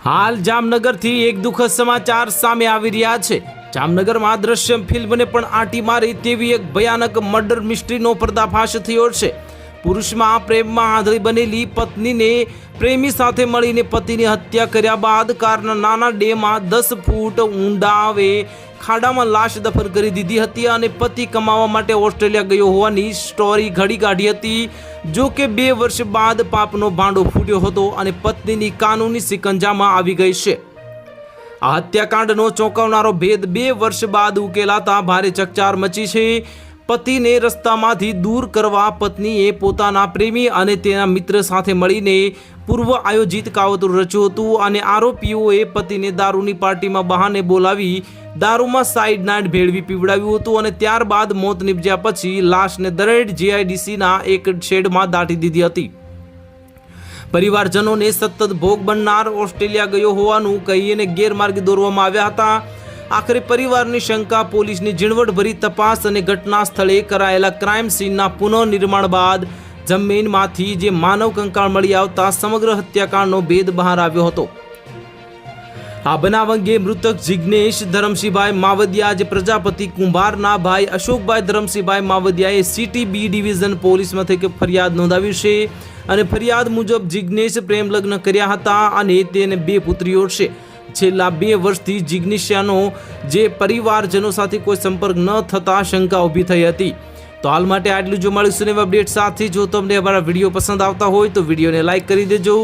હાલ જામનગરથી એક દુઃખદ સમાચાર સામે આવી રહ્યા છે। જામનગરમાં દ્રશ્યમ ફિલ્મને પણ આંટી મારી તેવી એક ભયાનક મર્ડર મિસ્ટ્રીનો પર્દાફાશ થયો છે। પુરુષમાં પ્રેમમાં આંધળી બનેલી પત્નીને પ્રેમી સાથે મળીને પતિની હત્યા કર્યા બાદ કારના નાના ડેમાં 10 ફૂટ ઊંડાવે ખાડામાં લાશ દફન કરી દીધી હતી અને પતિ કમાવા માટે ઓસ્ટ્રેલિયા ગયો હોવાની સ્ટોરી ઘડી કાઢી હતી। જો કે 2 વર્ષ બાદ પાપનો ભાંડો ફૂટ્યો હતો અને પત્નીની કાનૂની સિકંજામાં આવી ગઈ છે। આ હત્યાકાંડનો ચોંકાવનારો ભેદ 2 વર્ષ બાદ ઉકેલાતા ભારે ચકચાર મચી છે। પતિને રસ્તામાંથી દૂર કરવા પત્નીએ પોતાના પ્રેમી અને તેના મિત્ર સાથે મળીને પૂર્વ આયોજિત કાવતરું રચ્યું હતું અને આરોપીઓએ પતિને દારૂની પાર્ટીમાં બહાને બોલાવી દારૂમાં સાઇડ નાઇટ ભેળવી પીવડાવ્યું હતું અને ત્યારબાદ મોત નિપજ્યા પછી લાશને દરેડ જીઆઈડીસીના એક શેડમાં દાટી દીધી હતી। પરિવારજનોને સતત ભોગ બનનાર ઓસ્ટ્રેલિયા ગયો હોવાનું કહીને ગેરમાર્ગે દોરવામાં આવ્યા હતા। આખરે પરિવારની શંકા પોલીસની ઝીણવટભરી તપાસ અને ઘટના સ્થળે કરાયેલા ક્રાઇમ સીનના પુનઃનિર્માણ બાદ જમીનમાંથી જે માનવ કંકાળ મળી આવતા સમગ્ર હત્યાકાંડનો ભેદ બહાર આવ્યો હતો। આ બનાવ અંગે મૃતક જિગ્નેશ ધરમસિંહભાઈ માવદિયા જે પ્રજાપતિ કુંભારના ભાઈ અશોકભાઈ ધરમસિંહભાઈ માવદિયાએ સિટી બી ડિવિઝન પોલીસ મથકે ફરિયાદ નોંધાવી છે અને ફરિયાદ મુજબ જિગ્નેશ પ્રેમ લગ્ન કર્યા હતા અને તેને 2 પુત્રીઓ છે। છેલ્લા 2 વર્ષથી જિગ્નેશનો જે પરિવારજનો સાથે કોઈ સંપર્ક ન થતા શંકા ઊભી થઈ હતી। તો હાલ માટે આટલું। જો મળીશું નવા અપડેટ સાથે। જો તમને અમારા વિડીયો પસંદ આવતા હોય તો વિડીયોને લાઇક કરી દેજો,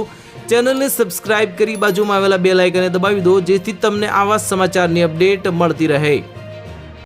ચેનલને સબસ્ક્રાઇબ કરી બાજુમાં આવેલા બેલ આઇકનને દબાવી દો જેથી તમને આવા સમાચારની અપડેટ મળતી રહે।